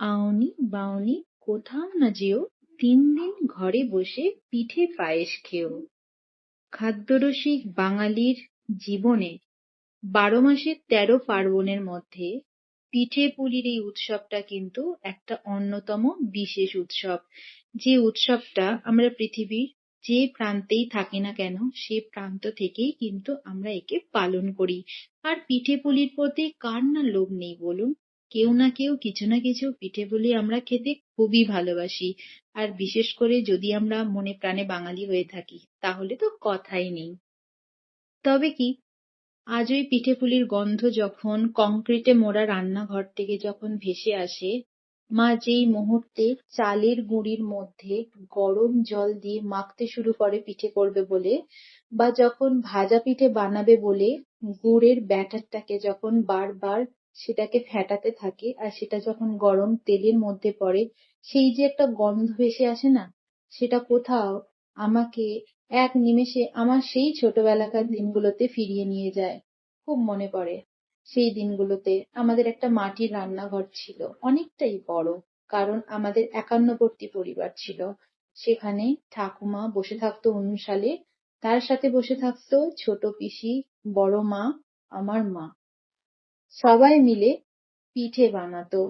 আউনি বাউনি কোথাও না যেও, ৩ দিন ঘরে বসে পিঠে পায়েস খেও। খাদ্যরসিক বাঙালির জীবনে ১২ মাসের ১৩ পার্বণের মধ্যে পিঠে পুলির এই উৎসবটা কিন্তু একটা অন্যতম বিশেষ উৎসব। যে উৎসবটা আমরা পৃথিবীর যে প্রান্তেই থাকি না কেন সে প্রান্ত থেকেই কিন্তু আমরা একে পালন করি। আর পিঠে পুলির প্রতি কার না লোভ নেই বলুন? কেউ না কেউ কিছু না কিছু পিঠে পুলি আমরা খেতে খুবই ভালোবাসি। আর বিশেষ করে যদি আমরা মনে প্রাণে বাঙালি হয়ে থাকি তাহলে তো কথাই নেই। তবে কি, আজ ওই পিঠে-পুলির গন্ধ যখন কংক্রিটে মোড়া রান্নাঘর থেকে যখন ভেসে আসে, মা যেই মুহূর্তে চালের গুঁড়ির মধ্যে গরম জল দিয়ে মাখতে শুরু করে পিঠে করবে বলে, বা যখন ভাজা পিঠে বানাবে বলে গুড়ের ব্যাটারটাকে যখন বারবার সেটাকে ফেটাতে থাকে আর সেটা যখন গরম তেলের মধ্যে পড়ে, সেই যে একটা গন্ধ ভেসে আসে না, সেটা কোথাও আমাকে এক নিমেষে আমার সেই ছোটবেলাকার দিনগুলোতে ফিরিয়ে নিয়ে যায়। খুব মনে পড়ে সেই দিনগুলোতে। আমাদের একটা মাটির রান্নাঘর ছিল, অনেকটাই বড়, কারণ আমাদের একান্নবর্তী পরিবার ছিল। সেখানে ঠাকুমা বসে থাকতো উনুনশালে, তার সাথে বসে থাকতো ছোট পিসি, বড় মা, আমার মা। সবাই মিলে পিঠে বানাতো।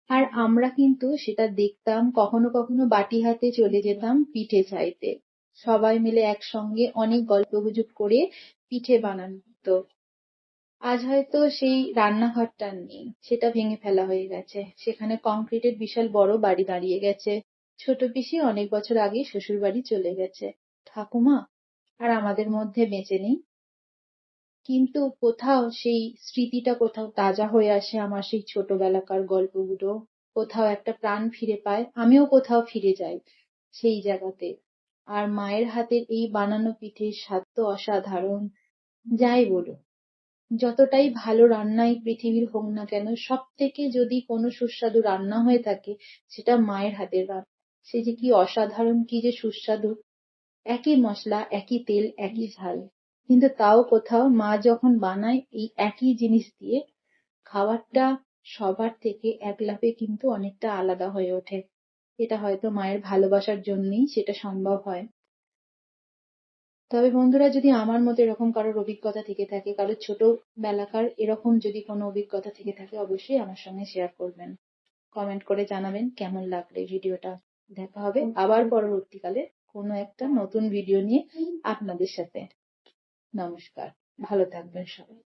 আর আমরা কিন্তু সেটা দেখতাম, কখনো কখনো বাটি হাতে চলে যেতাম পিঠে চাইতে। সবাই মিলে একসঙ্গে অনেক গল্পগুজব করে পিঠে বানানো হতো। আজ হয়তো সেই রান্নাঘরটা আর নেই, সেটা ভেঙে ফেলা হয়ে গেছে। সেখানে কংক্রিটের বিশাল বড় বাড়ি দাঁড়িয়ে গেছে। ছোট পিসি অনেক বছর আগেই শ্বশুর বাড়ি চলে গেছে। ঠাকুমা আর আমাদের মধ্যে বেঁচে নেই। কিন্তু কোথাও সেই স্মৃতিটা কোথাও তাজা হয়ে আসে, আমার সেই ছোটবেলাকার গল্পগুলো কোথাও একটা প্রাণ ফিরে পায়, আমিও কোথাও ফিরে যাই সেই জায়গাতে। আর মায়ের হাতের এই বানানো পিঠের স্বাদ তো অসাধারণ। যাই বলুন, যতটাই ভালো রান্নাই পৃথিবীর হোক না কেন, সব থেকে যদি কোনো সুস্বাদু রান্না হয়ে থাকে সেটা মায়ের হাতের রান্না। সে যে কি অসাধারণ, কি যে সুস্বাদু। একই মশলা, একই তেল, একই ঝাল, কিন্তু তাও কোথাও মা যখন বানায় এই একই জিনিস দিয়ে, খাবারটা সবার থেকে এক লাফে কিন্তু অনেকটা আলাদা হয়ে ওঠে। এটা হয়তো মায়ের ভালোবাসার জন্যই সেটা সম্ভব হয়। তবে বন্ধুরা, যদি আমার মতো এরকম কারোর অভিজ্ঞতা থেকে থাকে, কারোর ছোটবেলাকার এরকম যদি কোনো অভিজ্ঞতা থেকে থাকে, অবশ্যই আমার সঙ্গে শেয়ার করবেন। কমেন্ট করে জানাবেন কেমন লাগলো এই ভিডিওটা। দেখা হবে আবার পরবর্তীকালে কোনো একটা নতুন ভিডিও নিয়ে আপনাদের সাথে। নমস্কার, ভালো থাকবেন সবাই।